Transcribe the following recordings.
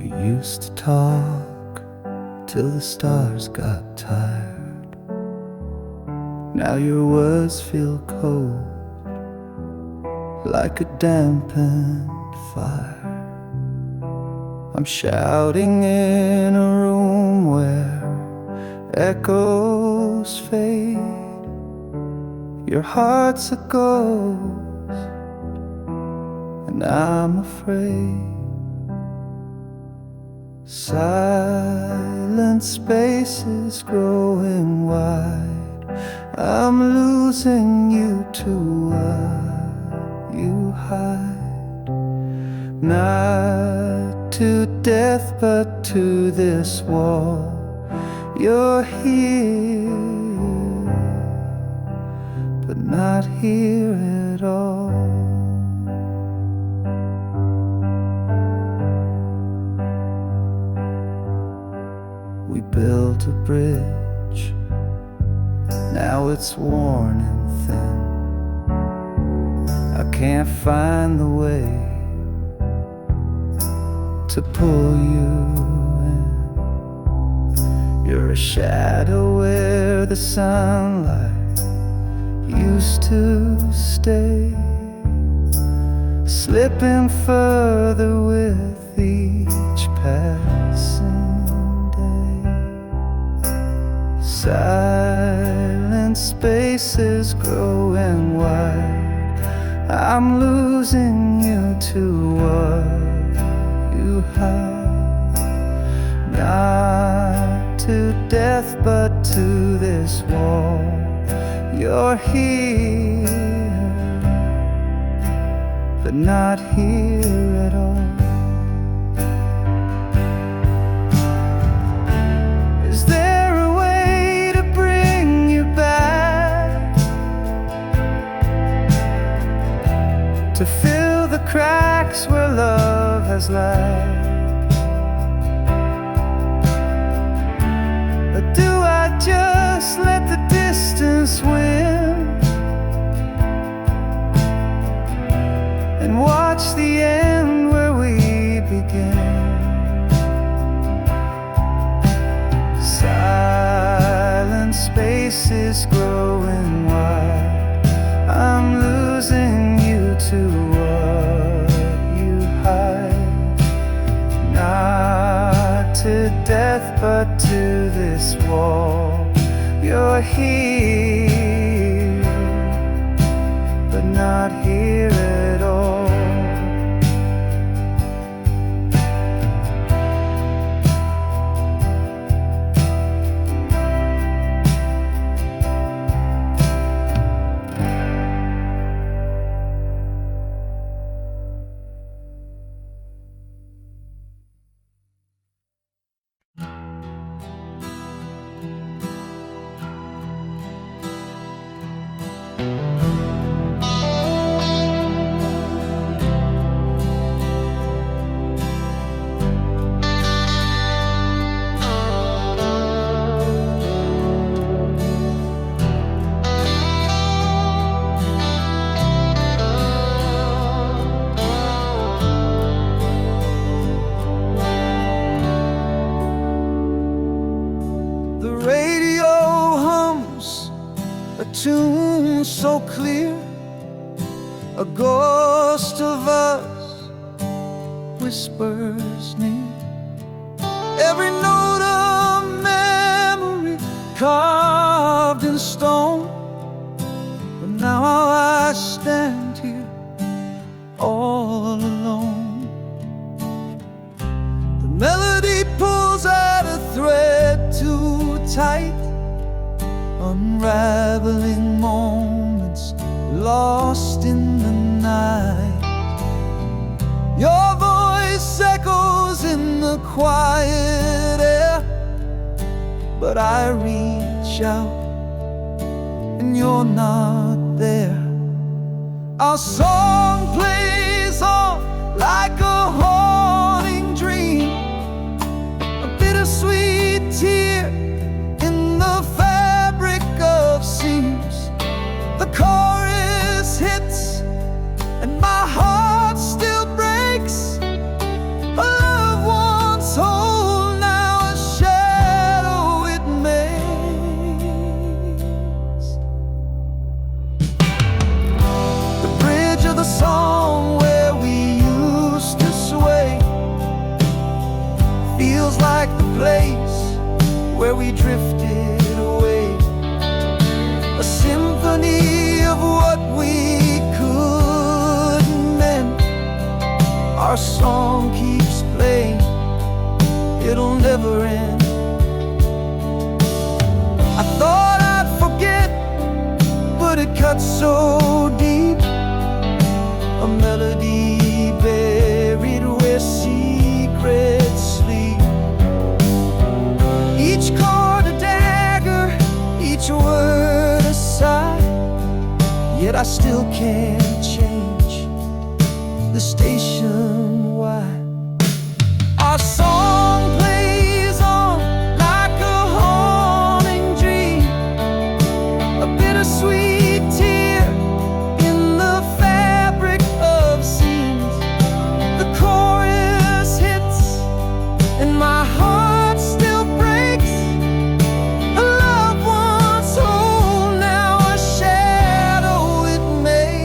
We used to talk till the stars got tired. Now your words feel cold, like a dampened fire. I'm shouting in a room where echoes fade. Your heart's a ghost, and I'm afraid. Silent spaces growing wide. I'm losing you to what you hide. Not to death, but to this wall. You're here, but not here at all. We built a bridge, now it's worn and thin. I can't find the way to pull you in. You're a shadow where the sunlight used to stay, slipping further with each passing day. Silent spaces growing wide. I'm losing you to what you hide. Not to death, but to this wall. You're here, but not here at all. Is there a way to bring you back, to fill the cracks where love has lagged? Or do I just let the distance win and watch the end where we begin? Silent spaces growing wide. I'm losing you to what you hide. Not to death, but to this wall. You're here, but not here at all. Tune so clear, a ghost of us whispers near. Every note of memory carved in stone. But now I stand here all alone. The melody pulls at a thread too tight, unraveling moments lost in the night. Your voice echoes in the quiet air, but I reach out and you're not there. Our song plays on like a haunting dream, a bittersweet tear in the seams. The chorus hits and my heart still breaks. A loved one place where we drifted away, a symphony of what we couldn't mend. Our song keeps playing, it'll never end. I thought I'd forget, but it cuts so deep. A melody buried where secrets sleep. Each chord a dagger, each word a sigh. Yet I still can't change the station. Why? Our song plays on like a haunting dream, a bittersweet tear in the fabric of scenes. The chorus hits and my heart still breaks. A loved one's whole, now a shadow it makes.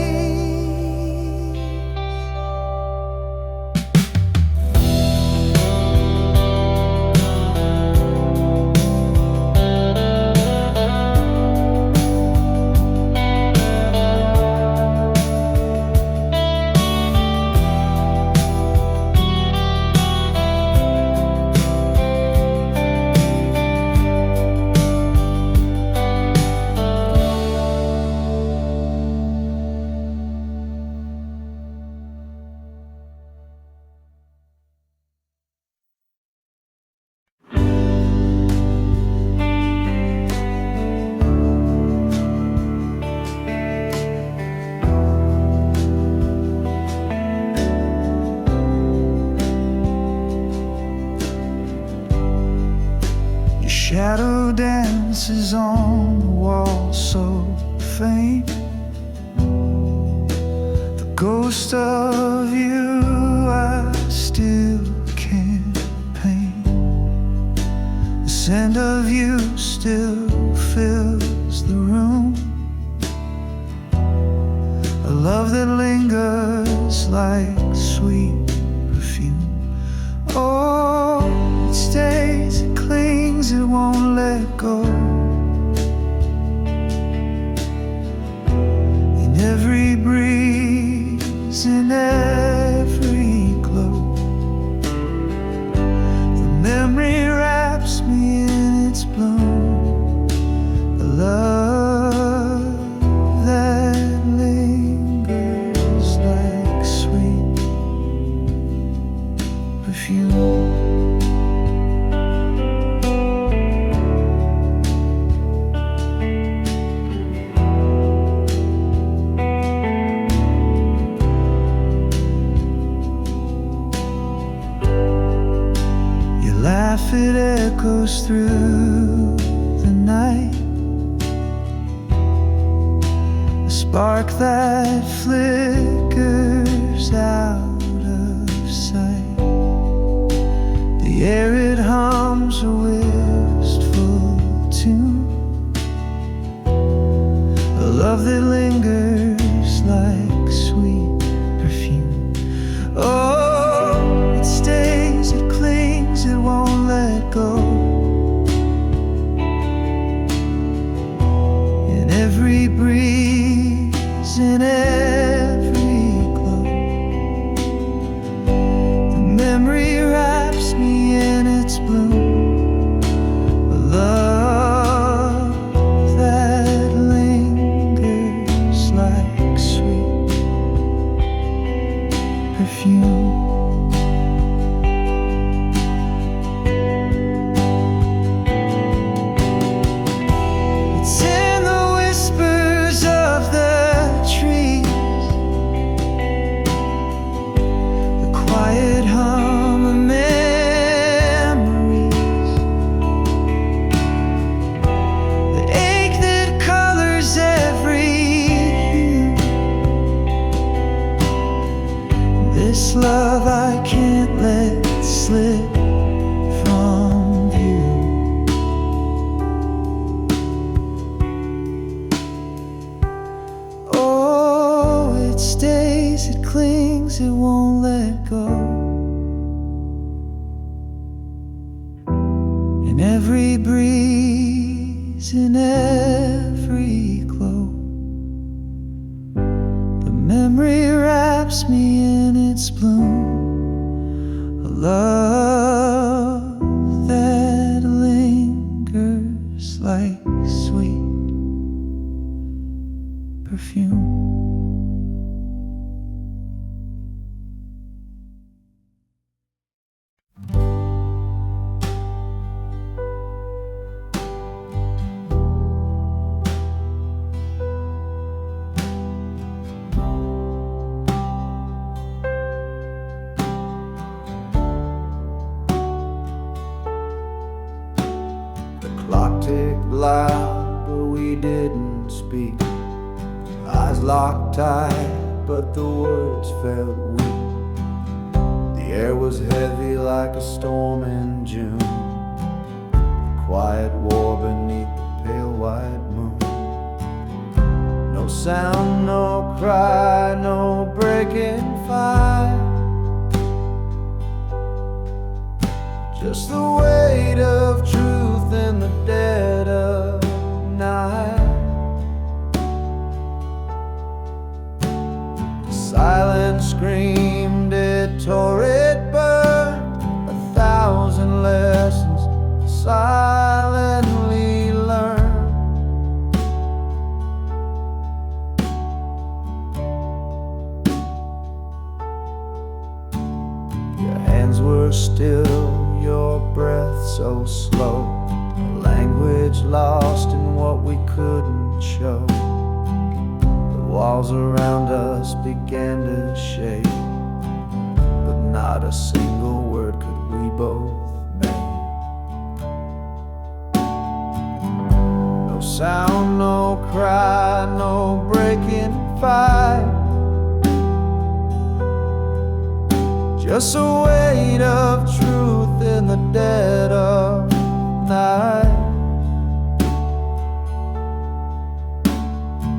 Shadow dances on the wall so faint. The ghost of you I still can't paint. The scent of you still fills the room. A love that lingers like sweet perfume. Oh, it stays, it clings, it won't let go. In every breeze, in every glow, the memory wraps me in its bloom. A love that lingers like sweet perfume. Laugh, it echoes through the night. A spark that flickers out of sight. The air, it hums a wistful tune. A love that lingers like sweet perfume. Oh, it stays, it clings, it won't let go. In every breeze, in every glow, the memory wraps me in its bloom. A love that lingers like sweet perfume. This love I can't let slip from view. Oh, it stays, it clings, it won't let go. is in every glow. The memory wraps me in its bloom. A love that lingers like sweet perfume. Clock ticked loud, but we didn't speak. Eyes locked tight, but the words felt weak. The air was heavy like a storm in June. Quiet war beneath the pale white moon. No sound, no cry, no breaking fire. Just the weight of truth in the dead of night. The silence screamed, it tore, it burned. 1,000 lessons silently learned. Your hands were still, your breath so slow, a language lost in what we couldn't show. The walls around us began to shake, but not a single word could we both make. No sound, no cry, no breaking fight. Just a weight of truth in the dead of night.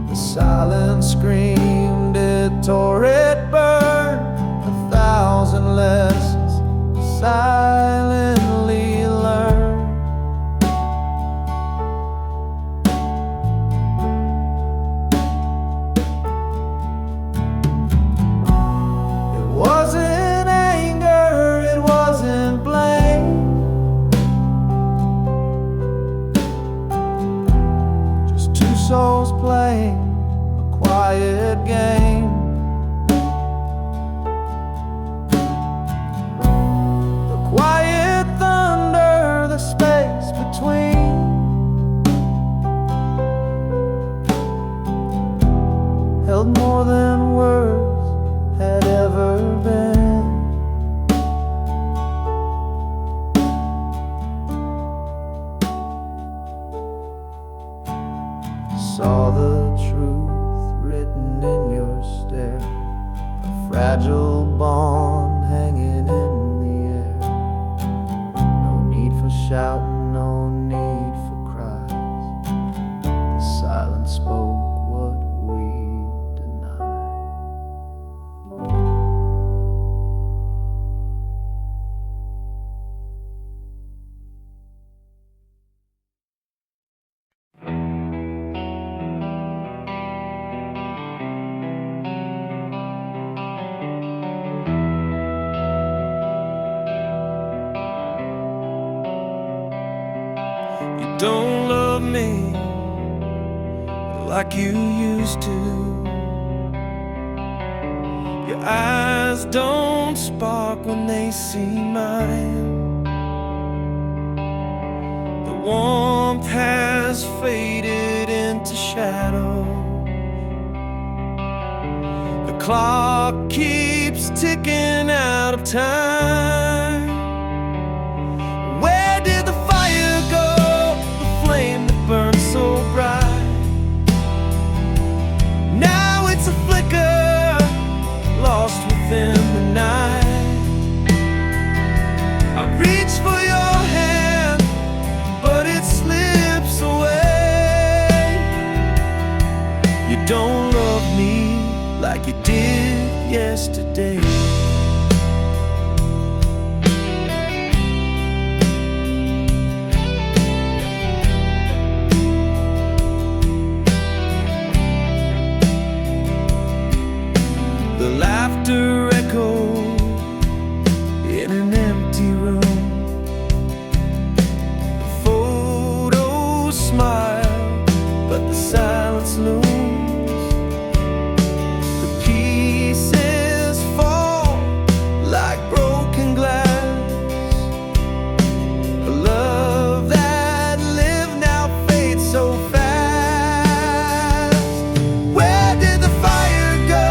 The silence screamed, it tore, it burned. 1,000 lessons silently learned. It wasn't souls playing a quiet game. The quiet thunder, the space between. Held more than words had ever been. Saw the truth written in your stare, a fragile bond hanging in the air. No need for shouting, no need for cries. The silence spoke what we denied. Don't love me like you used to. Your eyes don't spark when they see mine. The warmth has faded into shadow. The clock keeps ticking out of time. Where did the fire go? Flame that burned so bright. Now it's a flicker, lost within the night. I reach for your hand, but it slips away. You don't love me like you did yesterday. in an empty room. The photos smile, but the silence looms. The pieces fall like broken glass. A love that lived now fades so fast. Where did the fire go?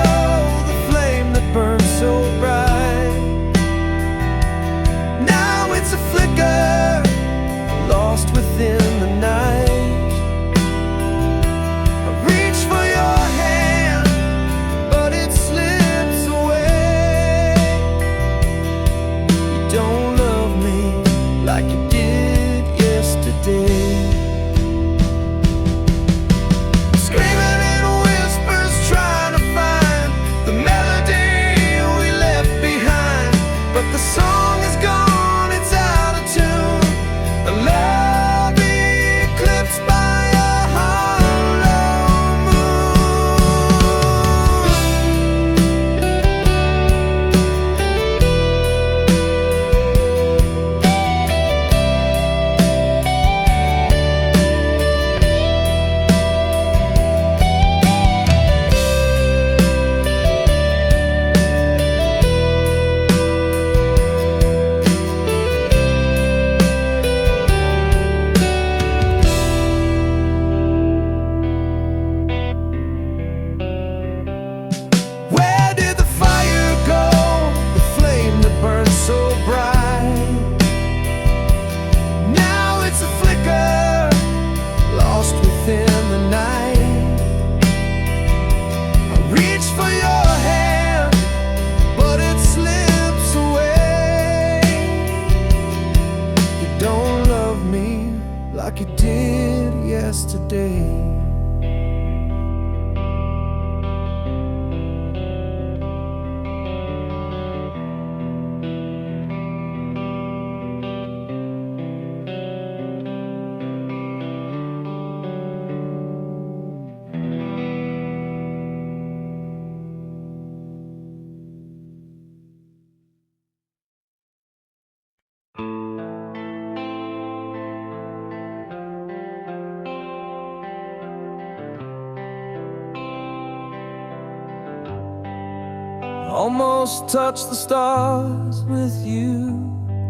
The flame that burned so bright. Now it's a flicker, lost within the night. I reach for your hand, but it slips away. You don't love me like you did yesterday. Screaming in whispers, trying to find the melody we left behind. But the song is gone, it's out of tune. A love eclipsed by a hollow Where did the fire go? The flame that burned so bright. Now it's a flicker, lost within the night. I reach for your hand, but it slips away. You don't love me like you did yesterday. Almost touched the stars with you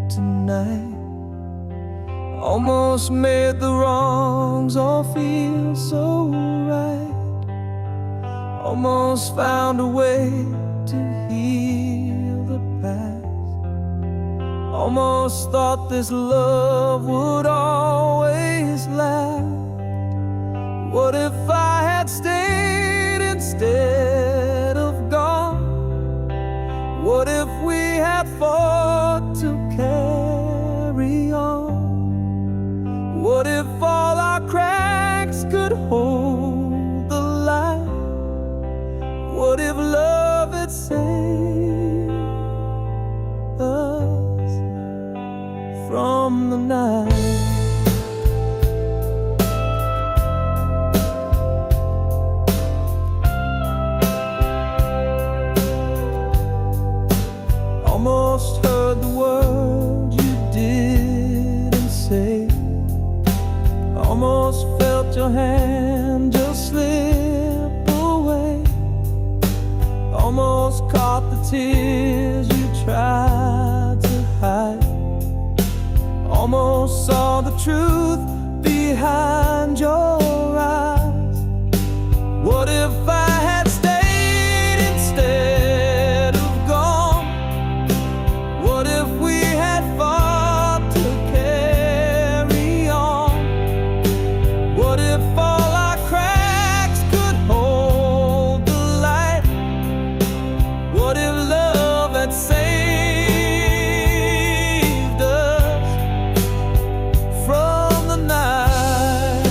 tonight. Almost made the wrongs all feel so right. Almost found a way to heal the past. Almost thought this love would always last. What if I had stayed instead of gone? What if we had fought to carry on? What if all our cracks could hold the light? What if love had saved us from the night? Almost heard the words you didn't say. Almost felt your hand just slip away. Almost caught the tears you tried to hide. Almost saw the truth behind your eyes. What if I had stayed instead of gone? What if we had fought to carry on? What if all our cracks could hold the light? What if love had saved us from the night?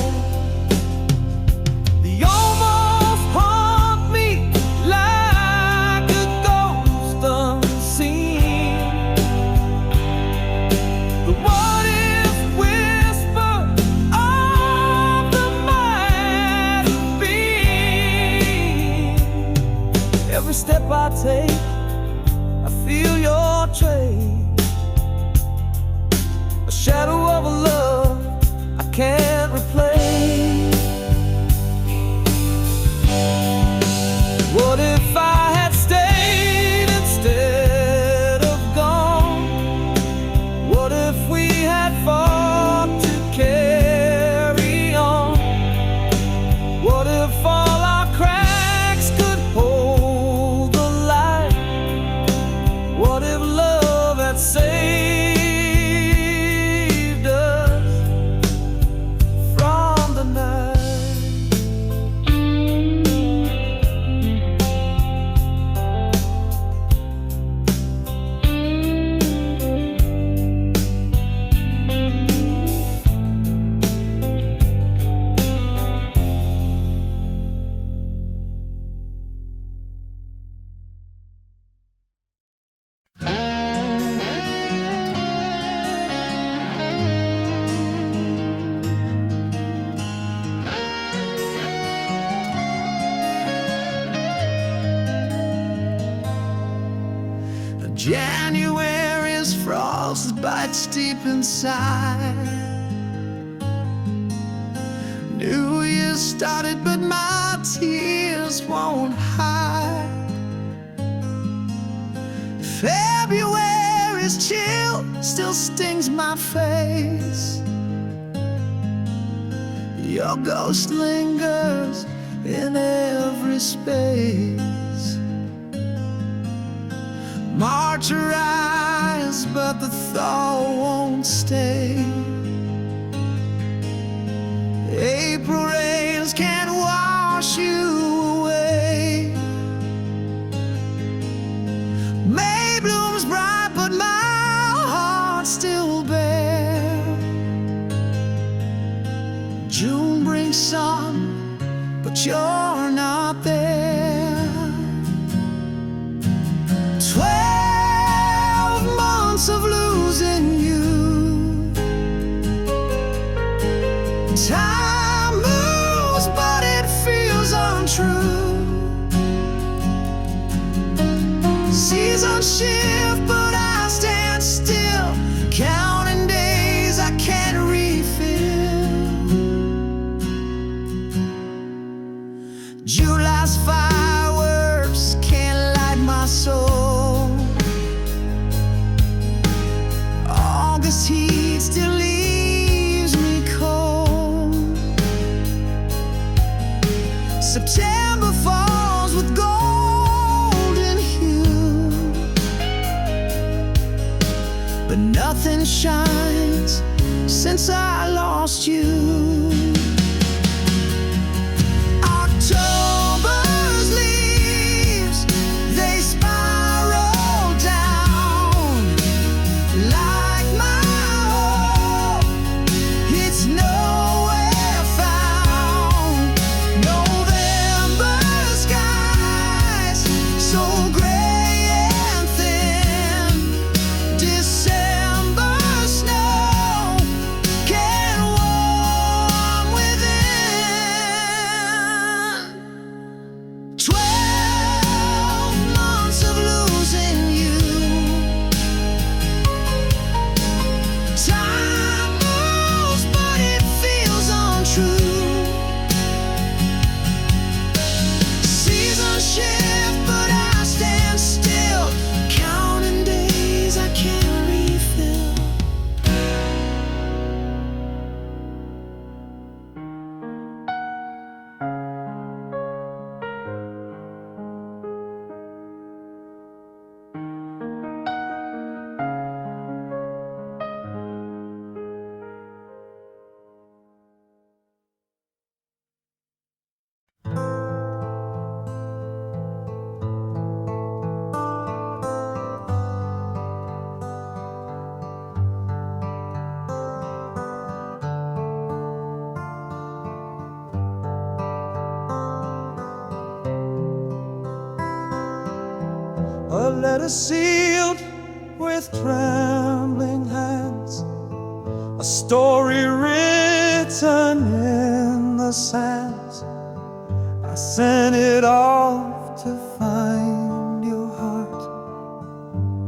January's frost bites deep inside. New Year started, but my tears won't hide. February's chill still stings my face. Your ghost lingers in every space. March arrives, but the thaw won't stay. April rains can't wash you away. May blooms bright, but my heart's still bare. June brings sun, but you're not there. 12 months of losing you. Time moves, but it feels untrue. Seasons shift, but I stand still, counting days I can't refill. July's fireworks can't light my soul. August heat still leaves me cold. September falls with golden hue, but nothing shines since I lost you. October's leaves, they spiral down like my hope. It's nowhere found. November skies so gray and thin. December snow can warm within. 12 months of losing you. Time moves, but it feels untrue. Seasons shift, but I stand still, counting days I can't refill. A letter sealed with trembling hands, a story written in the sands. I sent it off to find your heart,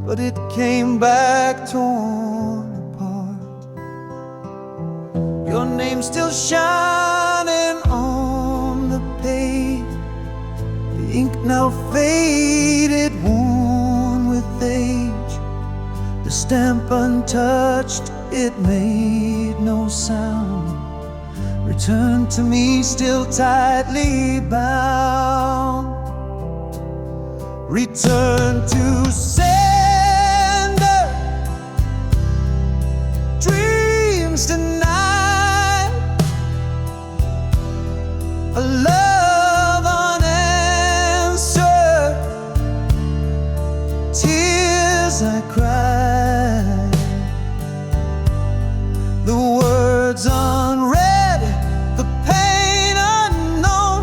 but it came back torn apart. Your name's still shining on the page, the ink now faded, worn with age. The stamp untouched, it made no sound. Returned to me still tightly bound. Return to sender, dreams denied, a love unanswered, tears I cried, the words unread, the pain unknown,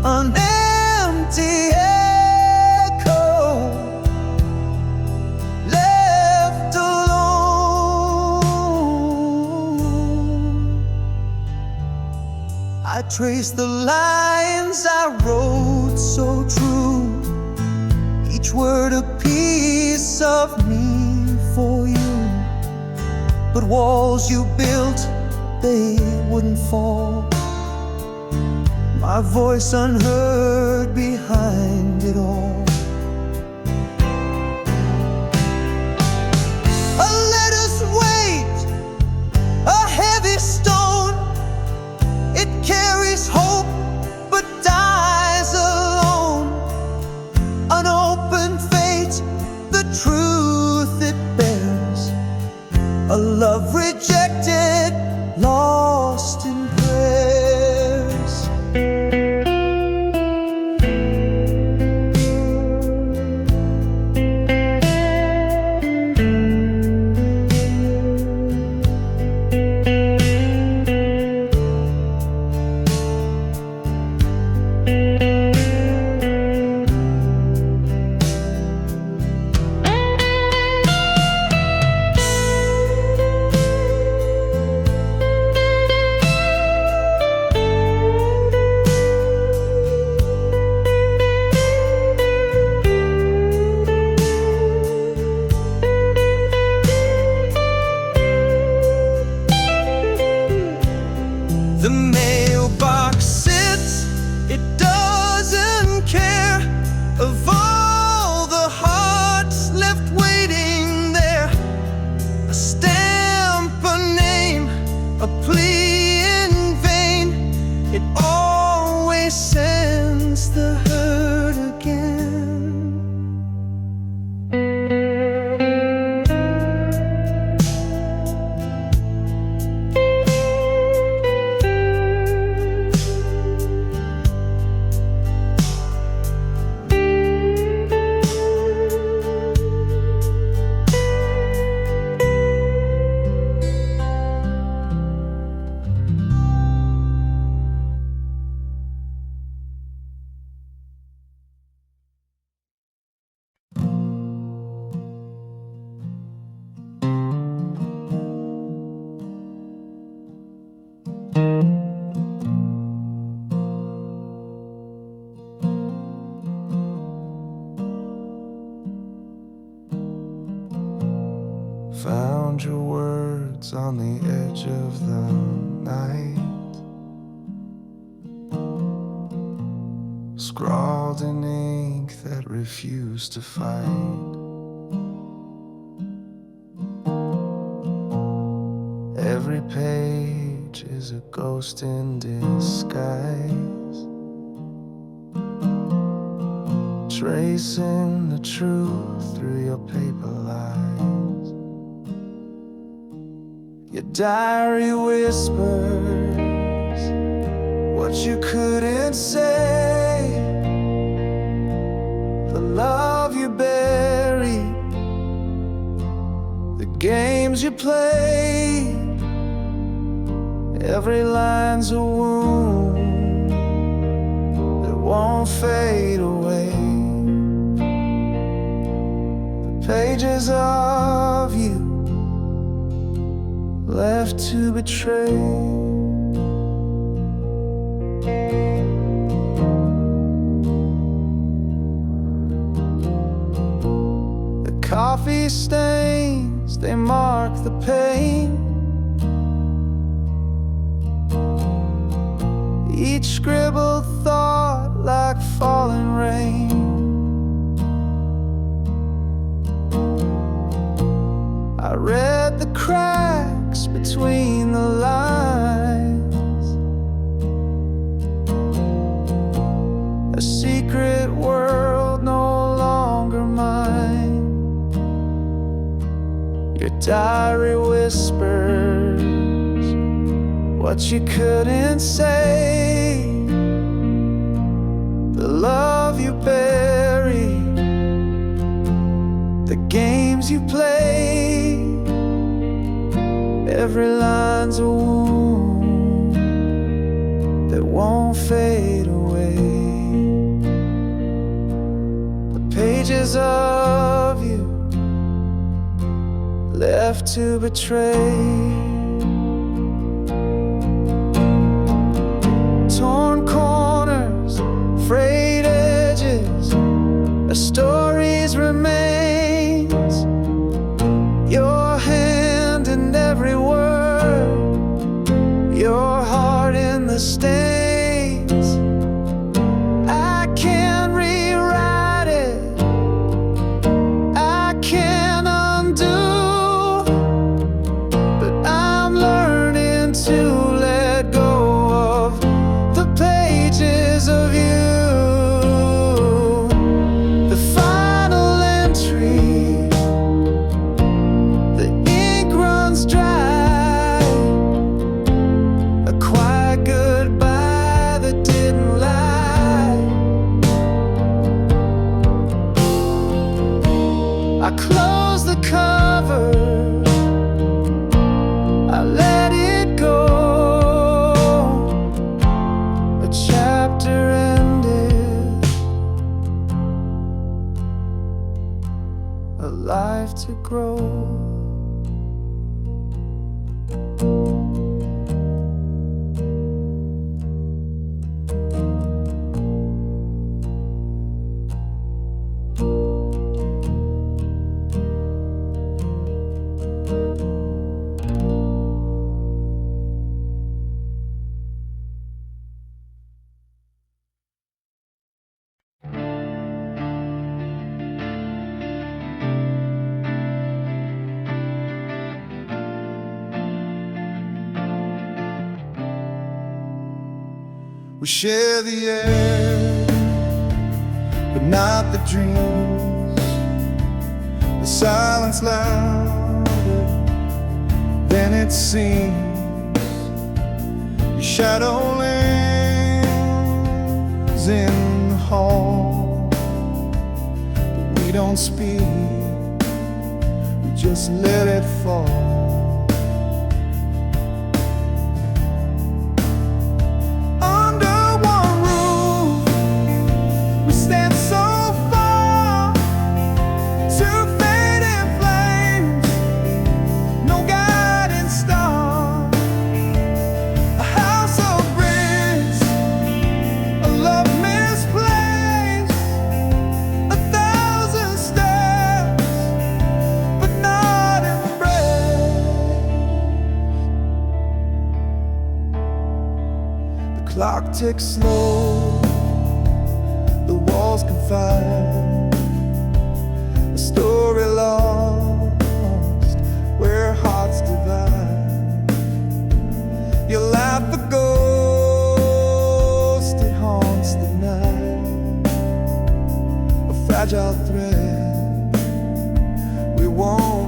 an empty echo, left alone. I traced the lines I wrote so true, each each word a piece of me for you. But walls you built, they wouldn't fall. My voice unheard behind it all. A letter's weight, a heavy stone. It carries hope but dies alone. An open fate, the truth it bears. A love rejected, lost in prayers. The mailbox sits, it doesn't care of all the hearts left waiting there. A stamp, a name, a plea in vain. It always sends the hurt again. Found your words on the edge of the night, scrawled in ink that refused to fight. Every page is a ghost in disguise, tracing the truth through your paper lies. Your diary whispers what you couldn't say, the love you buried, the games you played. Every line's a wound that won't fade away. The pages of you left to betray. The coffee stains, they mark the pain. Each scribbled thought like falling rain. I read the cracks between the lines, a secret world no longer mine. Your diary whispers what you couldn't say, the love you buried, the games you played. Every line's a wound that won't fade away. The pages of you left to betray. Torn corners, frayed edges, a story the stains. I can't rewrite it, I can't undo, but I'm learning to let go of the pages of you. The final entry, the ink runs dry, a quiet goodbye that didn't lie. I close the cover, I let it go. A chapter ended, a life to grow. We share the air, but not the dreams. The silence louder than it seems. Your shadow lands in the hall, but we don't speak, we just let it fall. Clock ticks slow, the walls confide, a story lost where hearts divide. You laugh a ghost, it haunts the night, a fragile thread we won't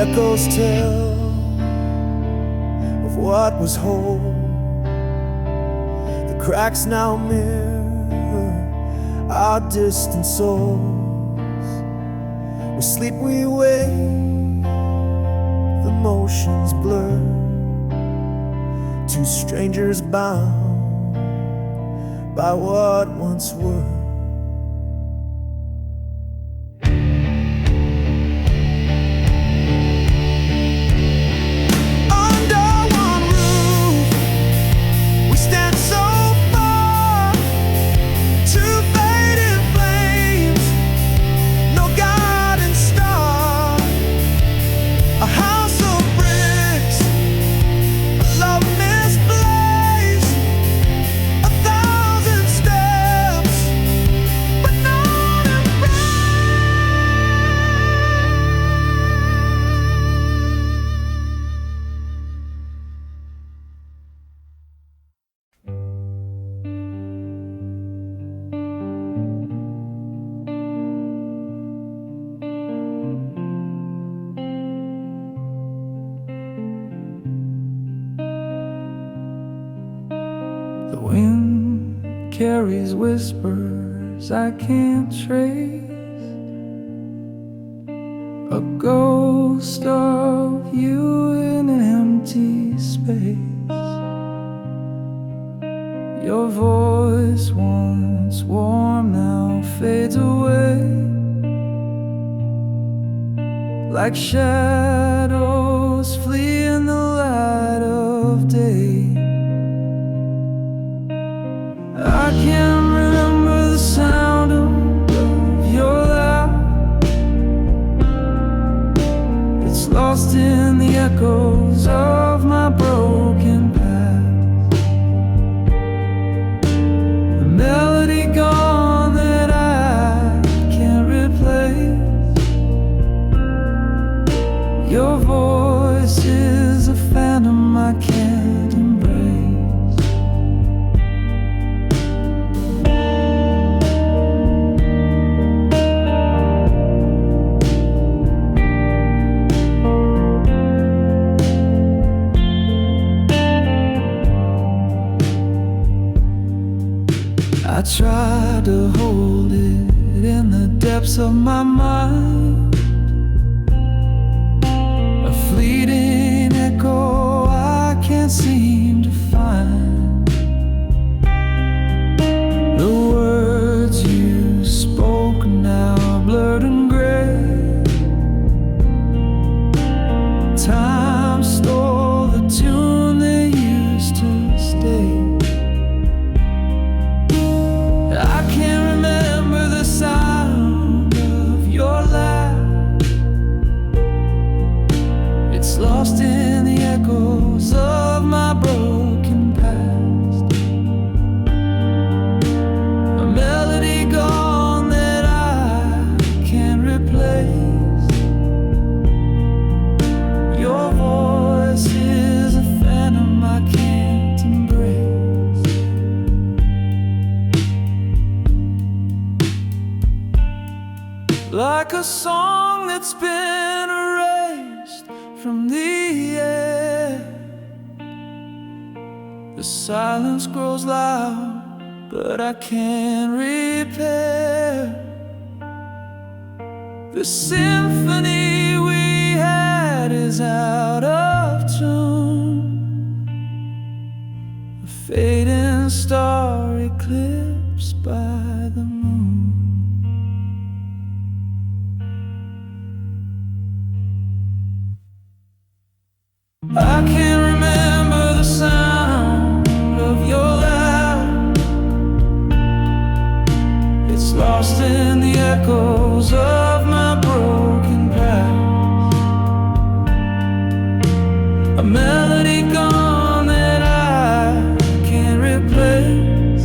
echoes tell of what was whole. The cracks now mirror our distant souls. We sleep, we wake, the motions blur, two strangers bound by what once were. The wind carries whispers I can't trace, a ghost of you in an empty space. Your voice, once warm, now fades away, like shadows flee in the light of day. I can't remember the sound of your laugh. It's lost in the echoes of my broken past. The melody gone that I can't replace. Your voice is a phantom I can't embrace. I tried to hold it in the depths of my mind, a fleeting echo I can't seem to find. The words you spoke now are blurred and gray. Time stole the tune they used to stay. I can't remember the sound of your laugh. It's lost in the echoes of my broken past. A melody gone that I can't replace. Your voice is a phantom I can't embrace. Like a song that's been erased from the air, the silence grows loud, but I can't repair. The symphony we had is out of tune, a fading star eclipsed by the moon. I can't remember the sound of your laugh. It's lost in the echoes of my broken past. A melody gone that I can't replace.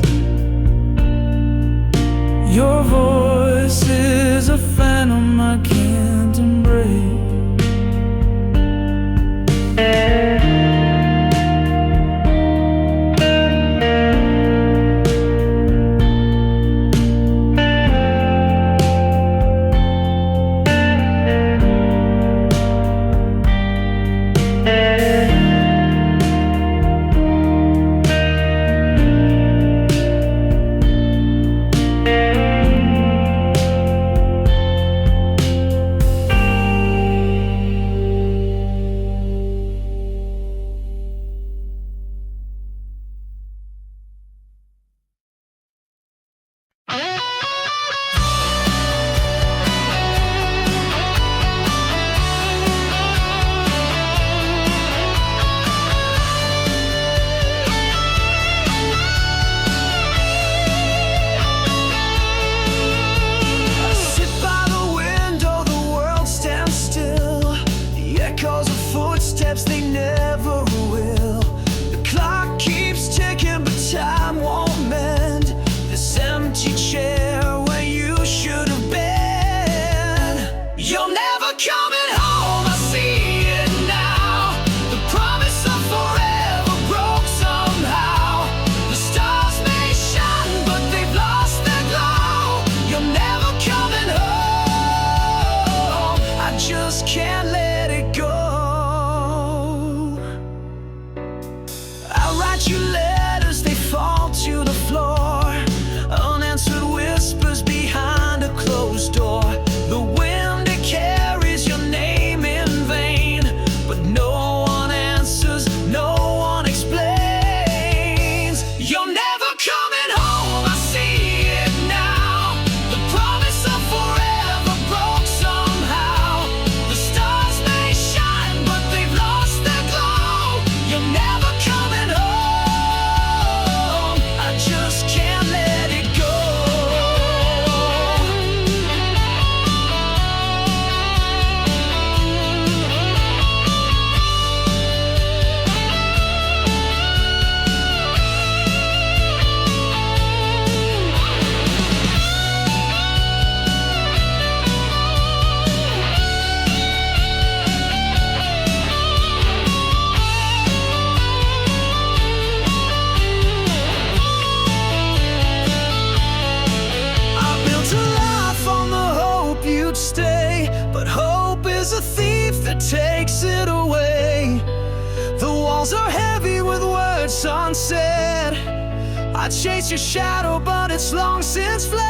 I chase your shadow, but it's long since fled.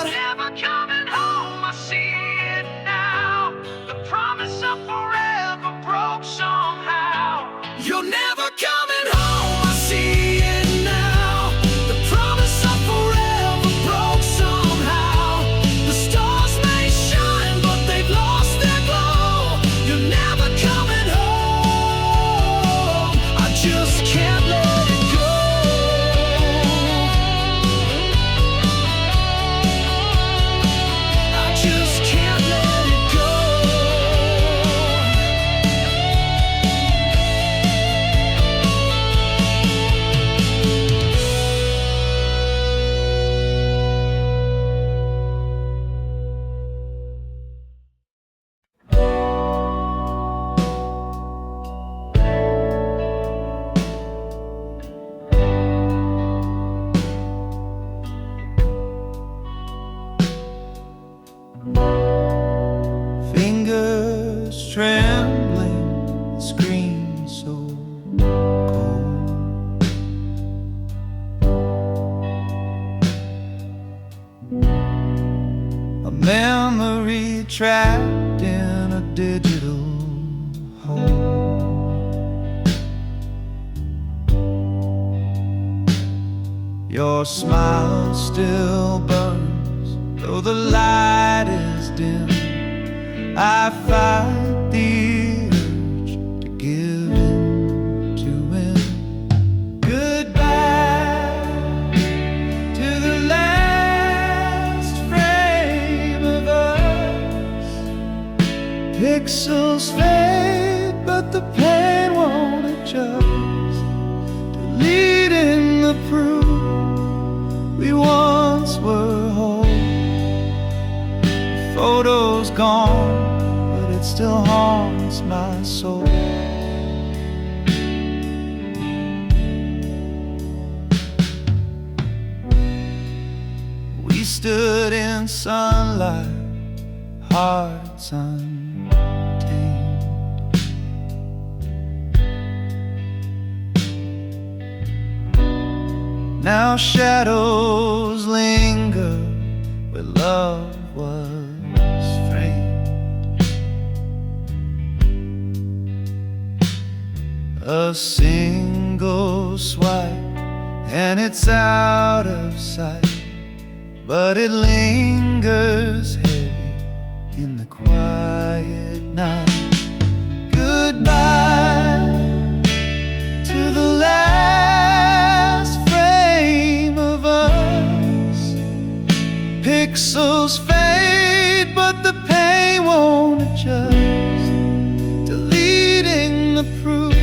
Never coming home, I see it now. The promise of forever broke somehow. You're never coming home, I see it now. The promise of forever broke somehow. The stars may shine, but they've lost their glow. You're never coming home, I just can't let it go. I just can't let it go. Fingers trembling, screen so cold. A memory trapped in a digital hole. Your smile still burns, though the light is dim. I fight the urge to give in to win. Goodbye to the last frame of us. Pixels fade, but the pain won't adjust. Deleting the proof we once were whole. Photos gone, but it still haunts my soul. We stood in sunlight, hearts untamed. Now shadows linger where love was framed. A single swipe and it's out of sight, but it lingers heavy in the quiet night. Goodbye to the last frame of us. Pixels fade, but the pain won't adjust. Deleting the proof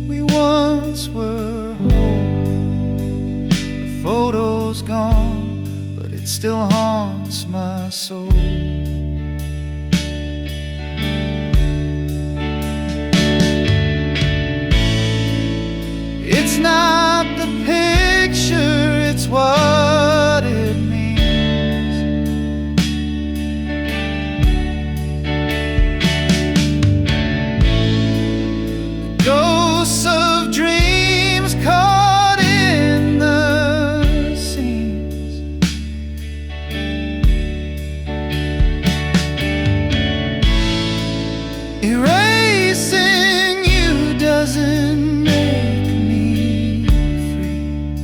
we once were whole. The photo's gone, but it still haunts my soul. It's not the picture, it's what it means. Ghosts of dreams caught in the seams. Erasing you doesn't make me free.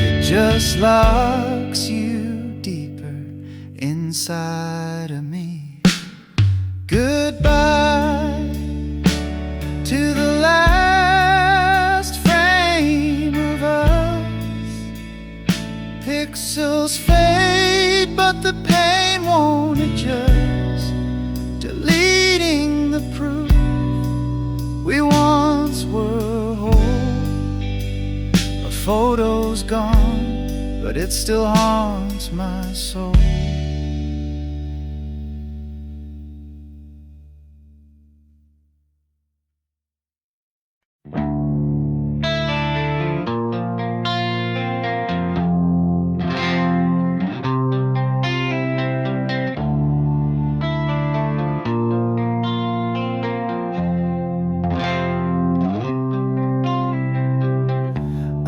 It just locks you deeper inside of me. Goodbye to the last frame of us. Pixels fade, but the pain won't adjust. Deleting the proof we once were whole. A photo's gone, but it still haunts my soul.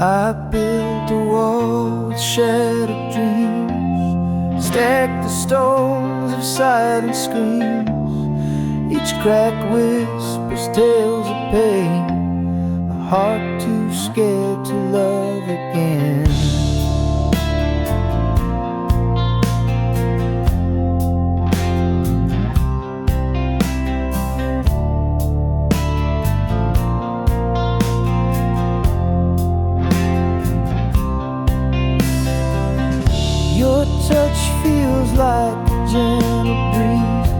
I built a wall with shattered dreams, stacked the stones of silent screams. Each crack whispers tales of pain, a heart too scared to love again. Your touch feels like a gentle breeze,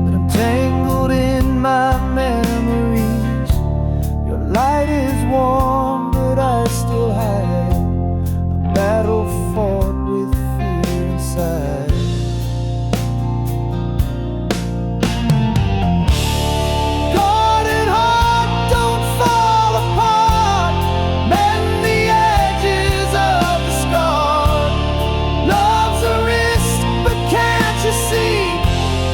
but I'm tangled in my memories. Your light is warm, but I still hide a battle fought with fear inside. Guarded heart, don't fall apart. Mend the edges of the scar. Love's a risk, but can't you see?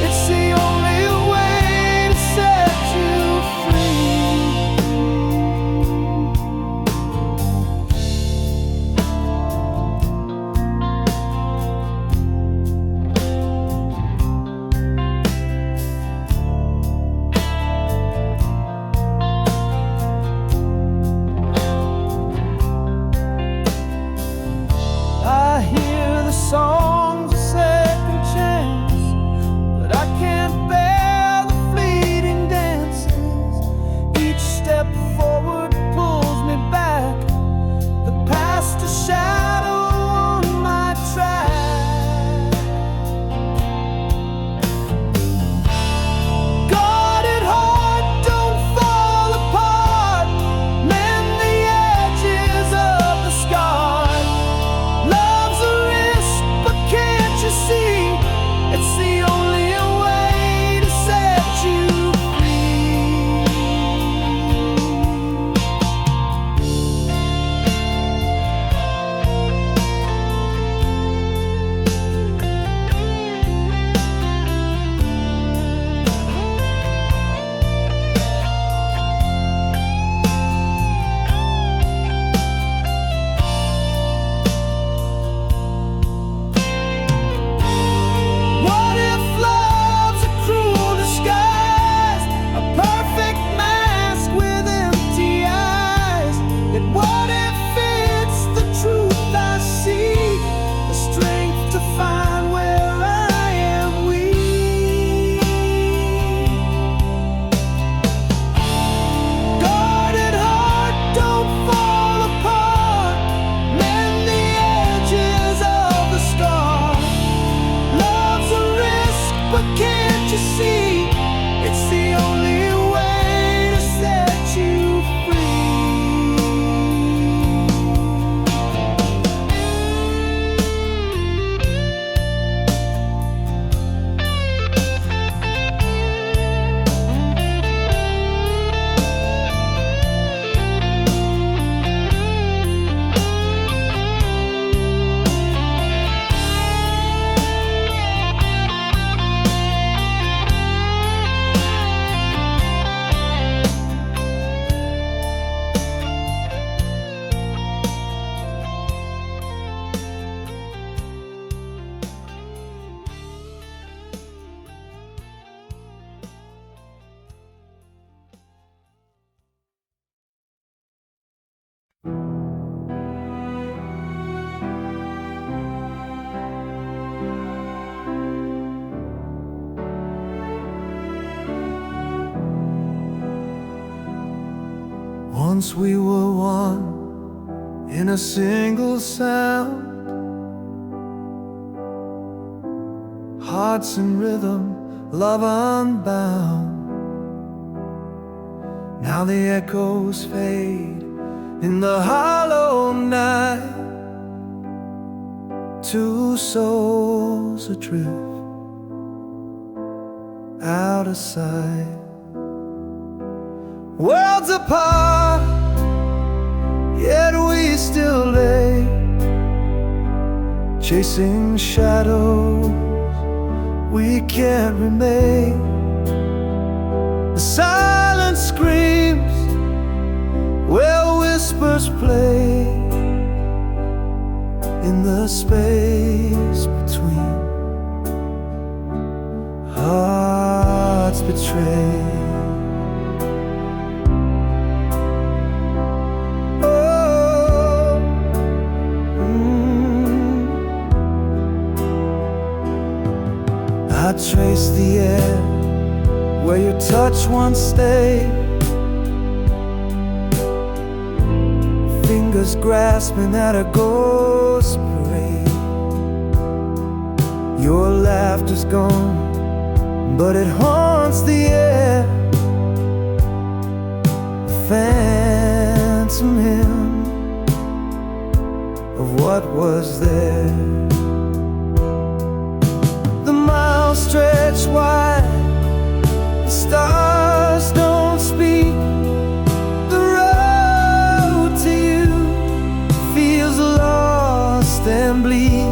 It's the only way to set you free. I hear the songs of second chance, but I can't bear the fleeting dances. Each step forward pulls me back, the past a shadow on my track. Guarded heart, don't fall apart. Mend the edges of the scar. Love's a risk, but can't you see? It's the only way to set you free. What if love's a cruel disguise, a perfect mask with empty eyes? And what if it's the truth I seek, the strength to find where I am weak? Guarded heart, don't fall apart. Mend the edges of the scar. Love's a risk, but can't you see? It's the only way to set you free. Once we were one in a single sound, hearts in rhythm, love unbound. Now the echoes fade in the hollow night, two souls adrift out of sight. Worlds apart, yet we still lay, chasing shadows we can't remain. The silence screams where whispers play. in the space between hearts betrayed. I trace the air where your touch once stayed, fingers grasping at a ghost parade. Your laughter's gone, but it haunts the air, a phantom hymn of what was there. Stretch wide, the stars don't speak. The road to you feels lost and bleak,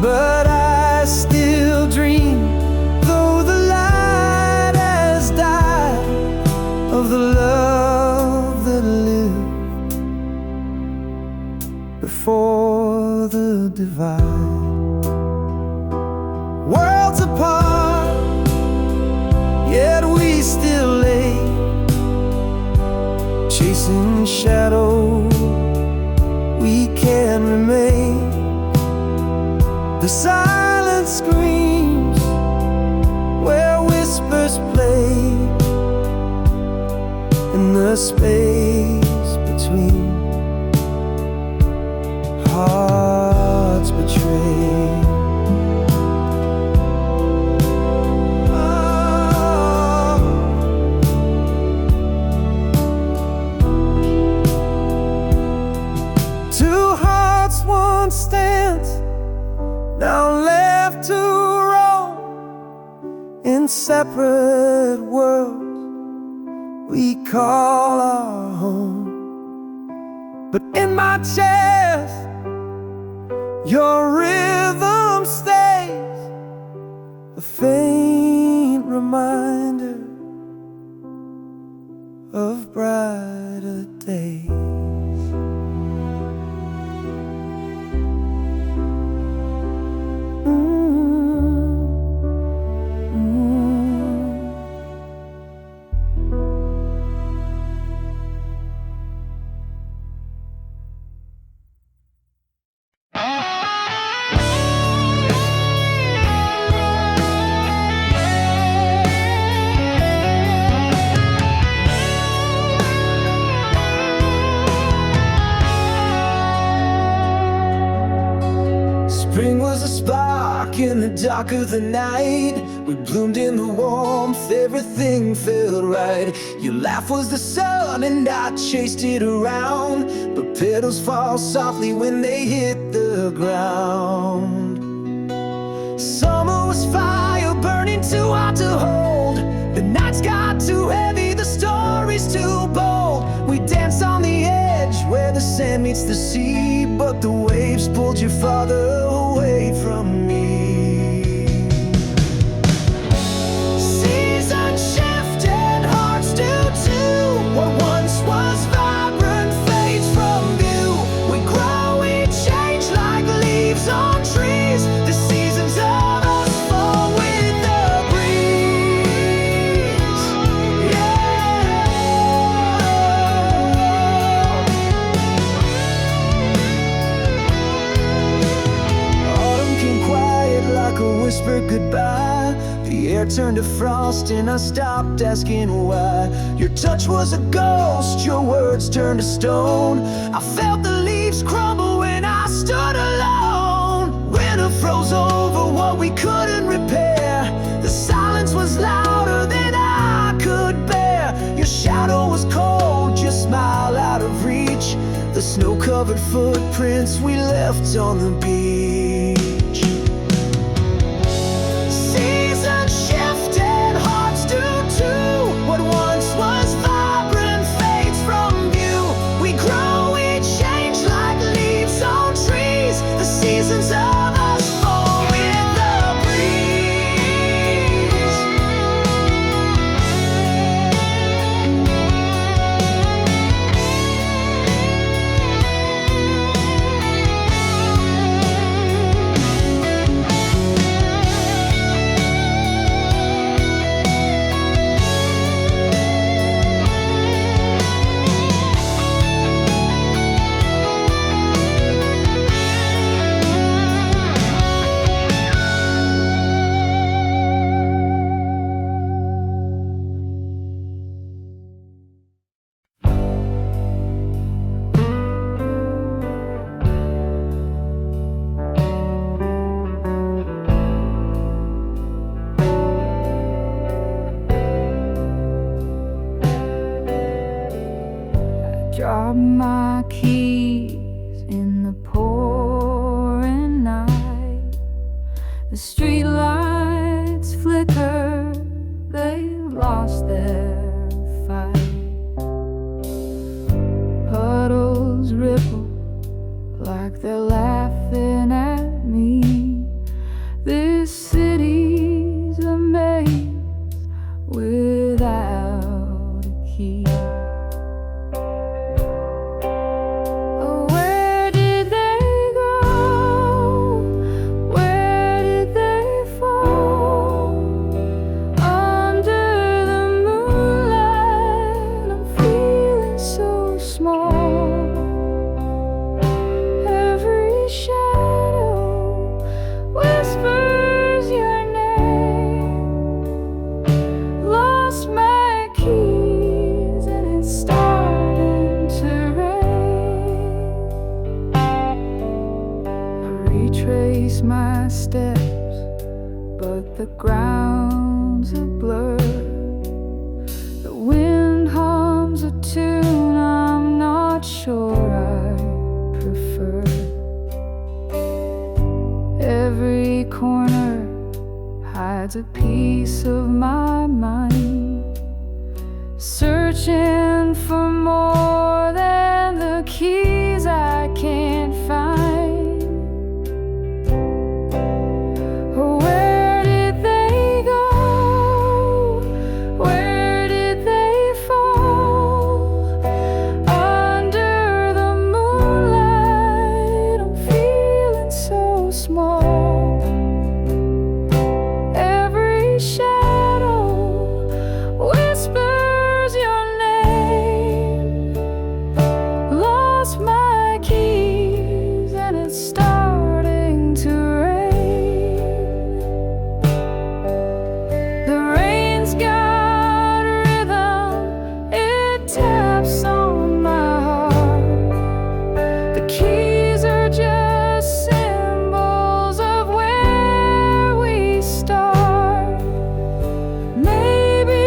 but I still dream, though the light has died, of the love that lived before the divide. Worlds apart, yet we still lay, chasing shadows we can remain. The silence screams where whispers play, in the space between hearts betrayed. Stands now left to roam in separate worlds we call our home. But in my chest, your rhythm stays, a faint reminder of brighter days. Spring was a spark in the dark of the night. We bloomed in the warmth, everything felt right. Your laugh was the sun and I chased it around, but petals fall softly when they hit the ground. Summer was fire burning too hot to hold. The nights got too heavy, the stories too bold. We danced on the edge where the sand meets the sea, but the waves pulled you farther away from me. Seasons shift and hearts do too. What once was vibrant fades from view. We grow, we change like leaves on trees. The seasons of us fall with the breeze. Autumn came quiet like a whispered goodbye. The air turned to frost and I stopped asking why. Your touch was a ghost, your words turned to stone. I felt the leaves crumble when I stood alone. Winter froze over what we couldn't repair. The silence was louder than I could bear. Your shadow was cold, your smile out of reach. The snow-covered footprints we left on the beach. Seasons shift and hearts do too. What once was vibrant fades from view. We grow, we change like leaves on trees. The seasons of us fall with the breeze. Drop my keys in the pouring night. The street lights flicker, they've lost their fight. Puddles ripple like they're laughing at me. This city's a maze without a key. Where did they go? Where did they fall? Under the moonlight, I'm feeling so small. Every shadow whispers your name. Lost my keys and it's starting to rain. I retrace my steps, but the ground's a blur. The wind hums a tune I'm not sure I prefer. Every corner hides a piece of my mind, searching for more than the keys I can't find. Where did they go? Where did they fall? Under the moonlight, I'm feeling so small. Every shadow whispers your name. Lost my keys and it's starting to rain. The rain's got rhythm, it taps on my heart. The keys are just symbols of where we start. Maybe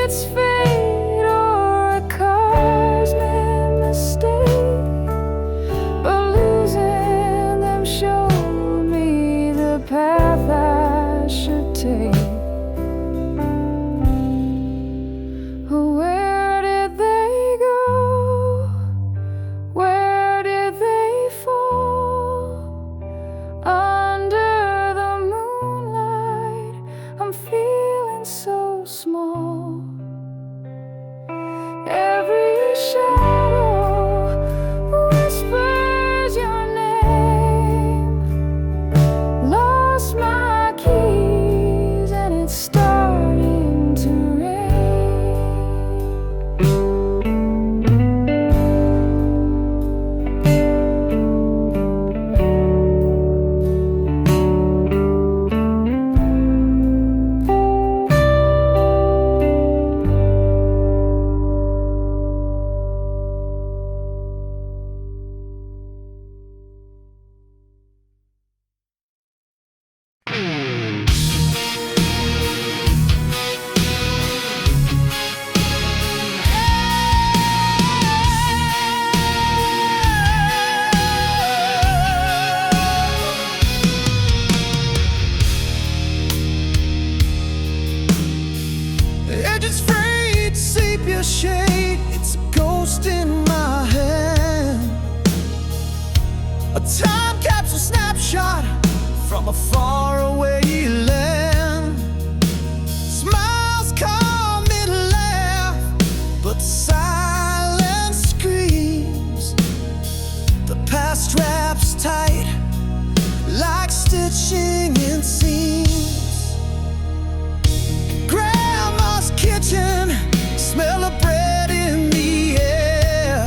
it's fate or a cosmic mistake, but losing them showed me the path I should take. Where did they go? Where did they fall? Under the moonlight, I'm feeling so small. Every shadow whispers your name. Lost my keys and it's starting to rain. The edges frayed, sepia shade. It's a ghost in my hand. A time capsule snapshot from a faraway land. Smiles come and laugh, but silence screams. The past wraps tight like stitching in seams. Grandma's kitchen, smell of bread in the air.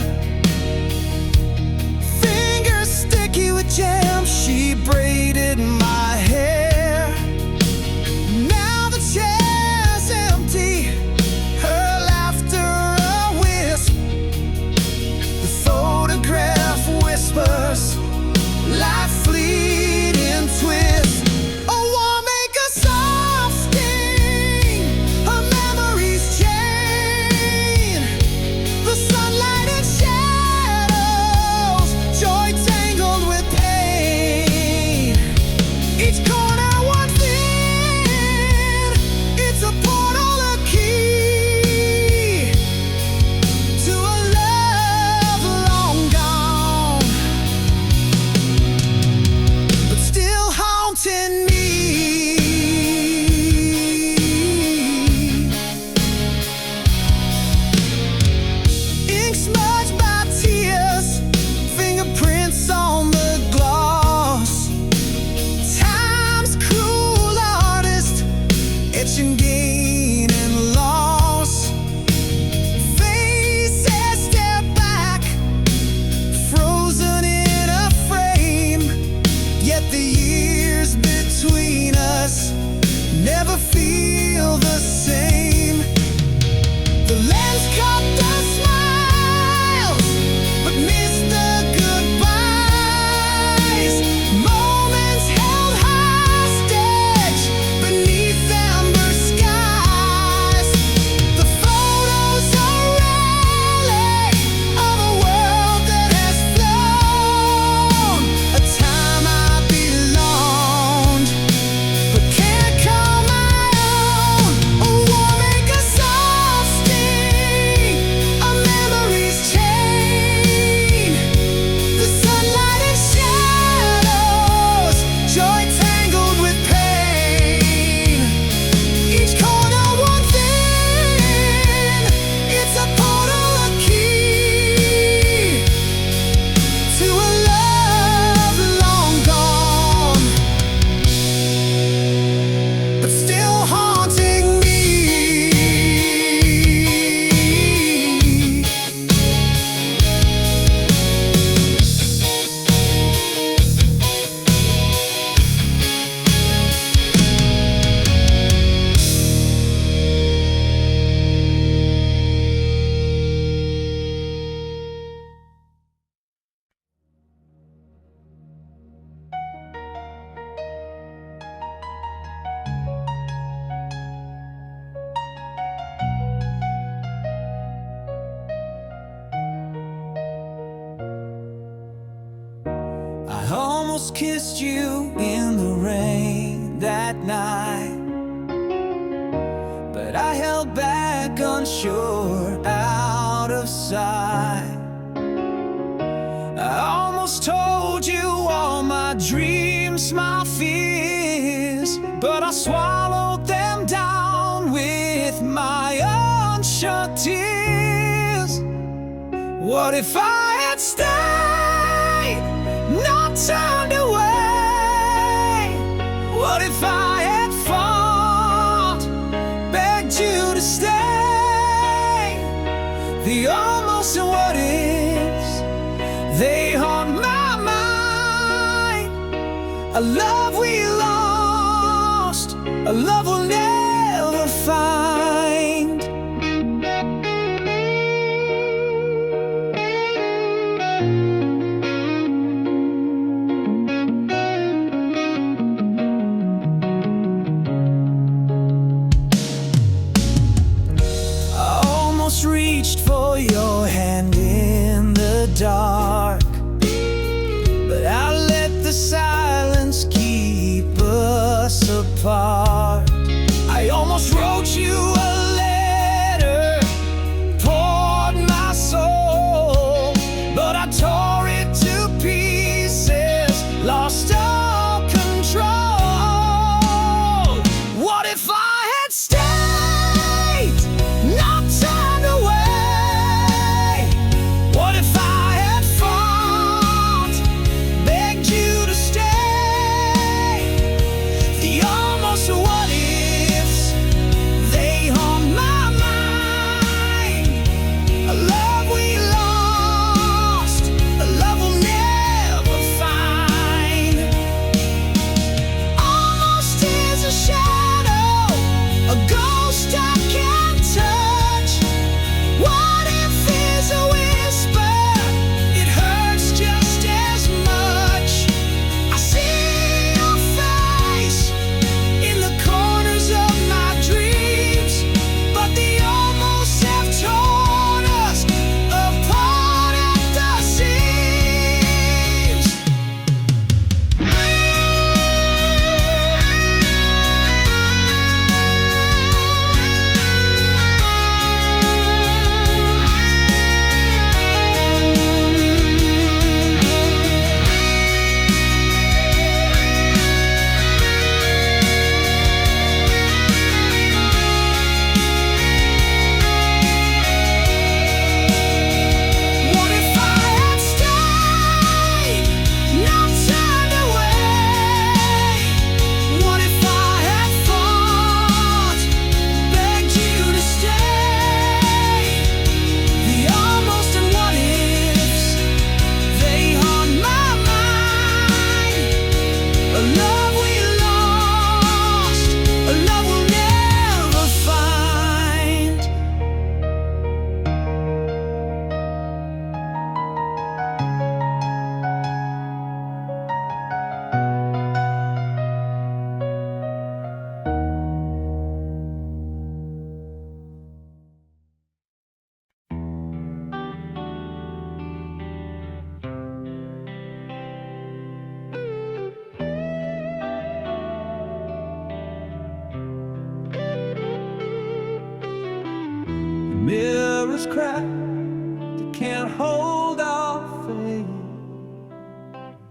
Fingers sticky with jam, she braided my hair. The lens caught the smiles, but missed the goodbyes. Moments held hostage beneath amber skies. The photos are relic of a world that has flown. A time I belonged, but can't call my own. A war make a soft sting, a memory's chain. The sunlight and shadows, joy tangled with pain. Each corner one thing, it's a portal, a key to a love long gone, but still haunting me. I almost kissed you in the rain that night, but I held back, unsure, out of sight. I almost told you all my dreams, my fears, but I swallowed them down with my unshut tears. What if I had stayed, not turned away? What if I had fought, begged you to stay? The almost and what ifs, they haunt my mind. A love we lost, a love we'll never find. Reached for your hand in the dark, but I let the silence keep was cracked, it can't hold our faith.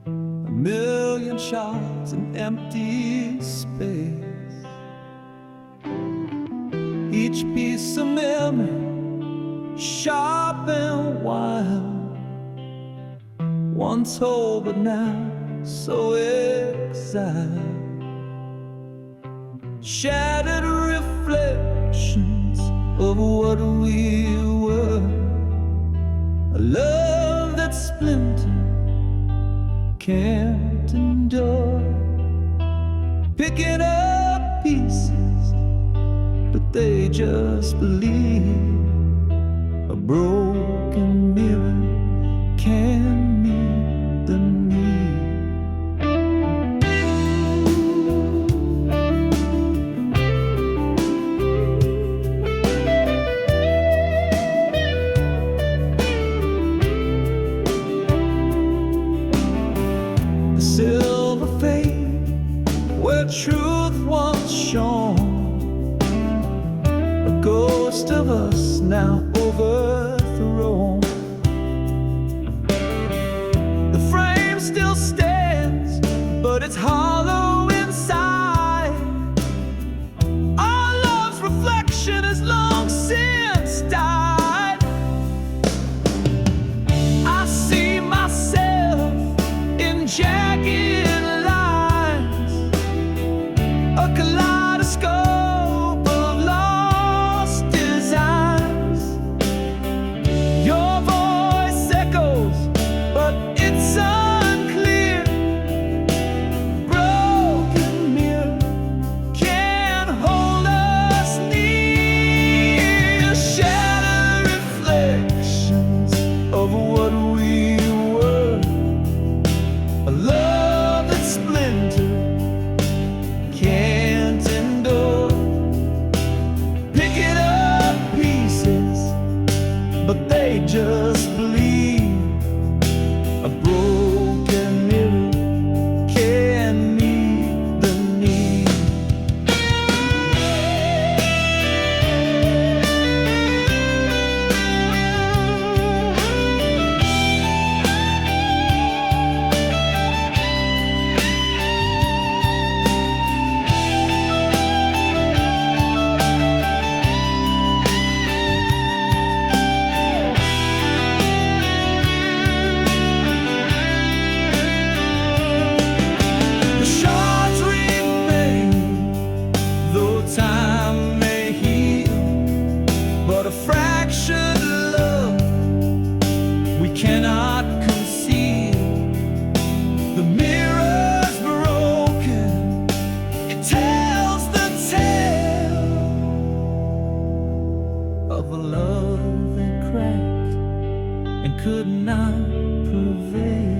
A million shots in empty space. Each piece of memory, sharp and wild, once whole but now so exiled. Shattered reflections of what we were. A love that splintered can't endure. Picking up pieces, but they just believe. A broken mirror can meet the need. The silver fade where truth once shone, a ghost of us now overthrown. The frame still stands, but it's hollow inside. Our love's reflection has long since died. I see myself in jagged lines, a kaleidoscope of lost designs. Your voice echoes, but it's unclear. Broken mirror can't hold us near. Shattered reflections of what we were. A love that splintered can't endure. Picking up pieces, but they just bleed. A broken mirror can meet the need. The shards remain, though time may heal, but a fractured love we cannot conceal. The mirror's broken, it tells the tale of a love that cracked and could not prevail.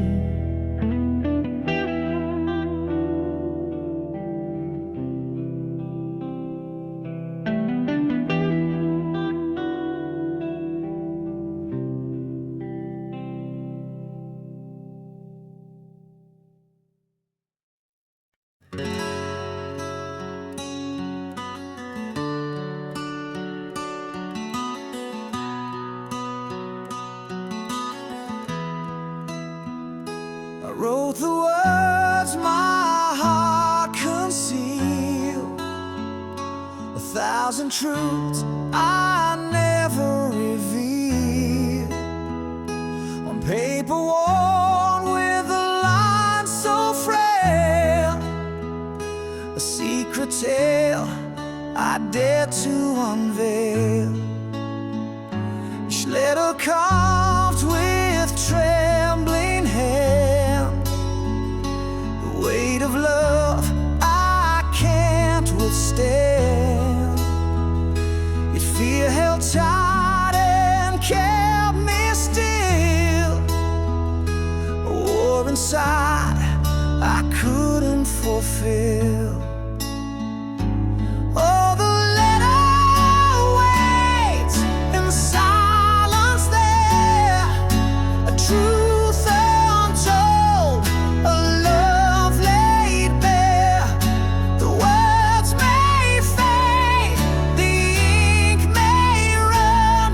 I wrote the words my heart concealed, 1,000 truths I never revealed. On paper worn with a line so frail, a secret tale I dare to unveil. Each letter carved with trembling hand, the weight of love I can't withstand. Yet fear held tight and kept me still, a war inside I couldn't fulfill. Oh, the letter waits in the silence there, a truth untold, a love laid bare. The words may fade, the ink may run,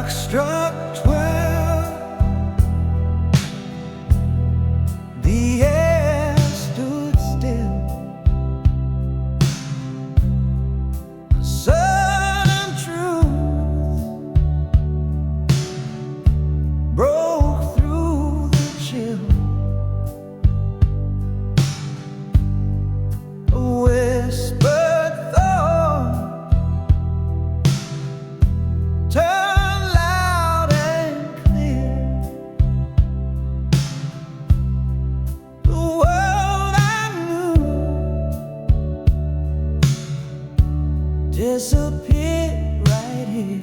clock struck 12. The air stood still. A sudden truth broke through the chill. A whispered thought turned loud and clear. The world I knew disappeared right here.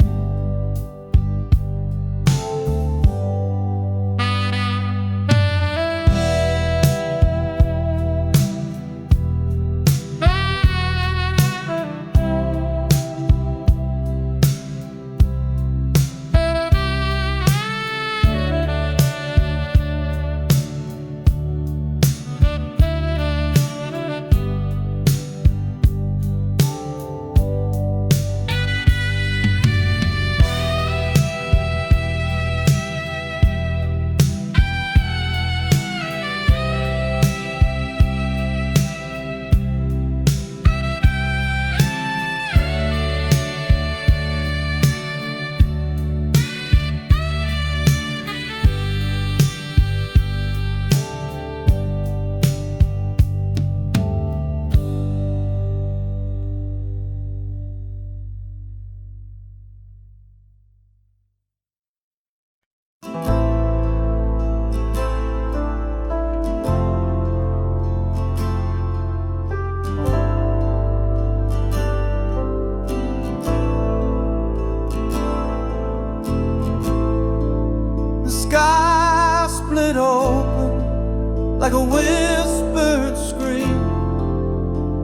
The sky split open like a whispered scream.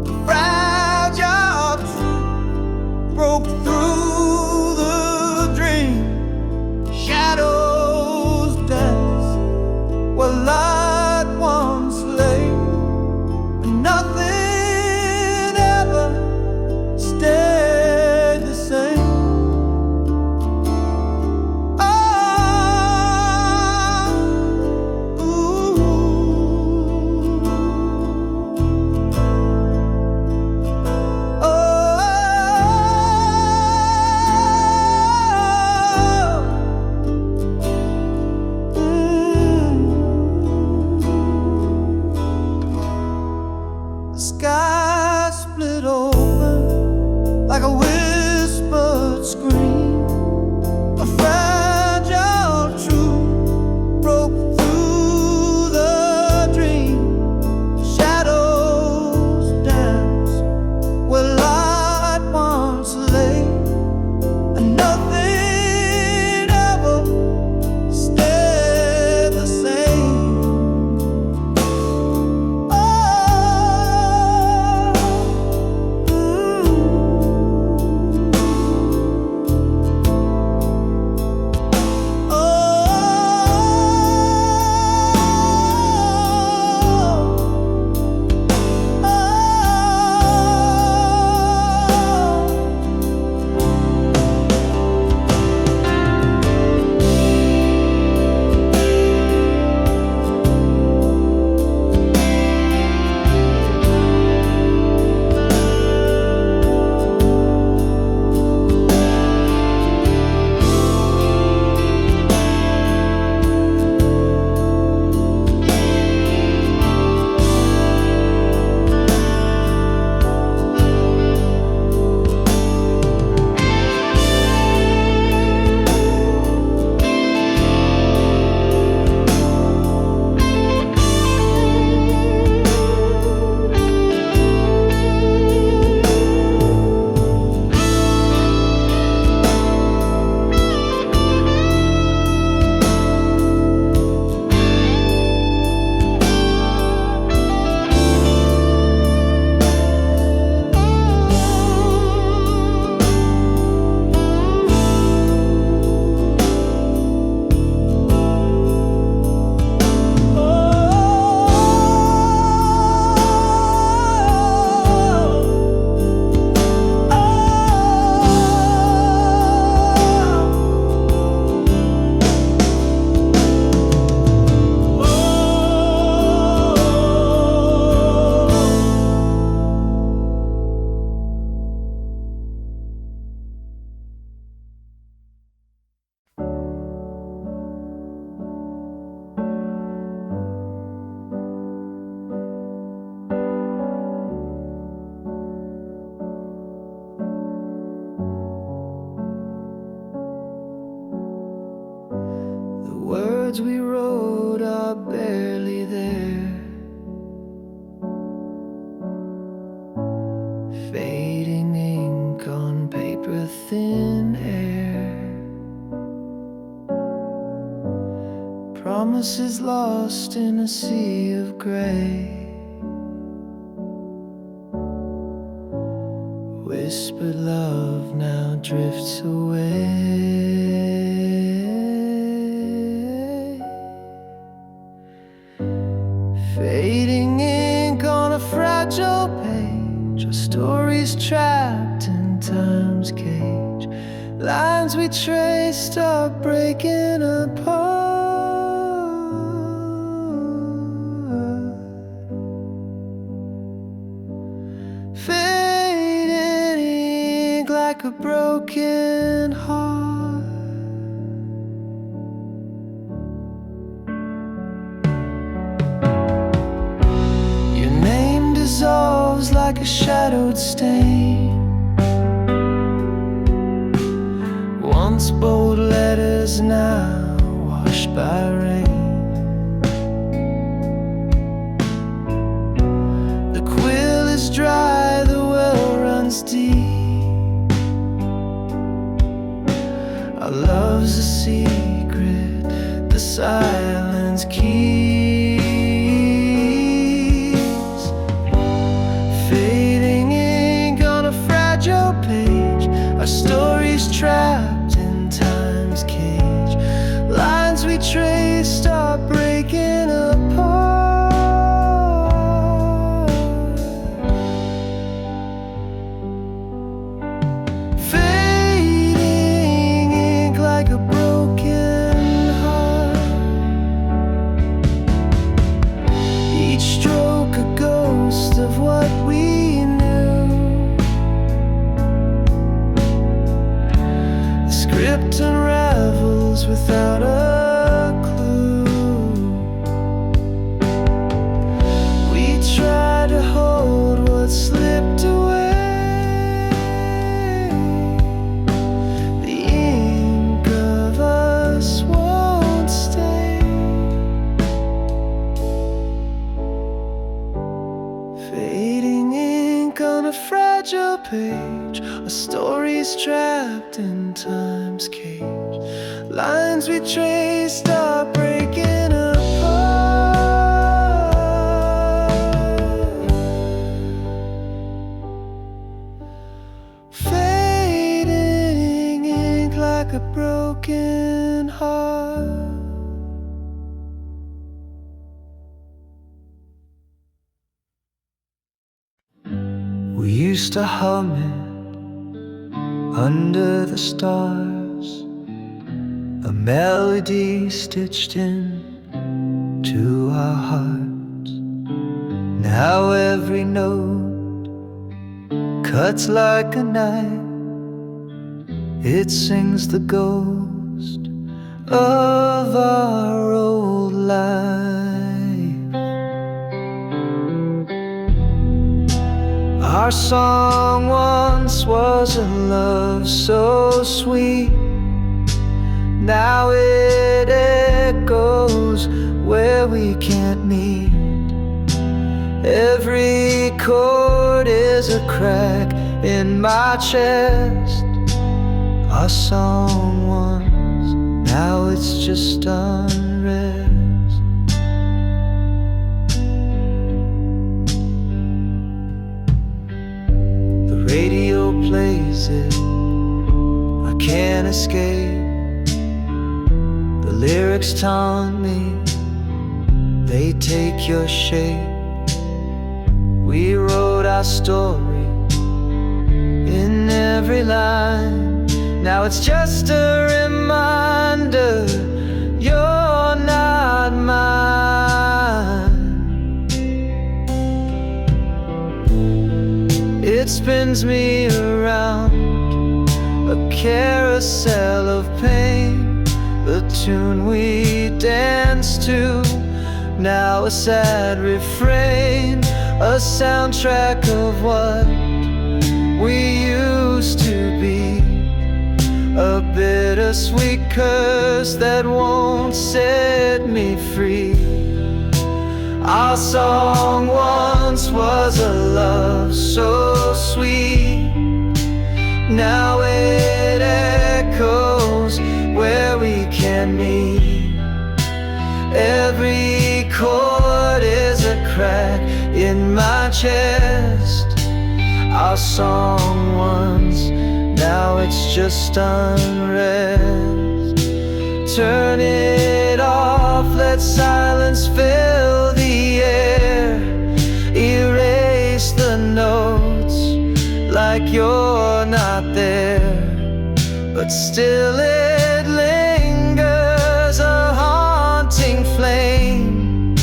The fragile truth broke through the dream. Shadows dance where light once lay, but nothing ever stayed the same. lost in a sea of gray. Whispered love now drifts away. Fading ink on a fragile page, our stories trapped in time's cage. Lines we traced are breaking apart. Fading ink like a broken heart. Your name dissolves like a shadowed stain. Once bold letters, now washed by rain. The quill is dry, the well runs deep. Our love's a secret, the silence keeps. Fading ink on a fragile page, our story's trapped in time's cage. Lines we traced are breaking apart. Fading ink like a broken heart. Each stroke a ghost of what we knew. The script unravels without a clue. We try to hold what slipped away. The ink of us won't stay. Fading ink on a fragile page, a story's trapped in time's cage. Lines we traced are breaking apart. Fading ink like a broken heart. We used to hum it under the stars, a melody stitched in to our hearts. Now every note cuts like a knife. It sings the ghost of our old life. Our song once was a love so sweet. Now it echoes where we can't meet. Every chord is a crack in my chest. Our song once, now it's just unrest. The radio plays it, I can't escape. The lyrics taunt me, they take your shape. We wrote our story in every line. Now it's just a reminder, you're not mine. It spins me around, a carousel of pain. The tune we danced to, now a sad refrain. A soundtrack of what we used to be. A bittersweet curse that won't set me free. Our song once was a love so sweet. Now it echoes where we can meet. Every chord is a crack in my chest. Our song once, now it's just unrest. Turn it off, let silence fill the air. Erase the notes like you're not there, but still it lingers, a haunting flame.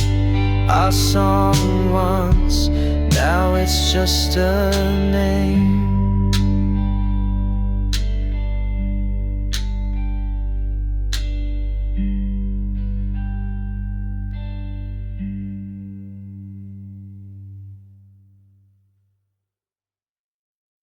Our song once, now it's just a name.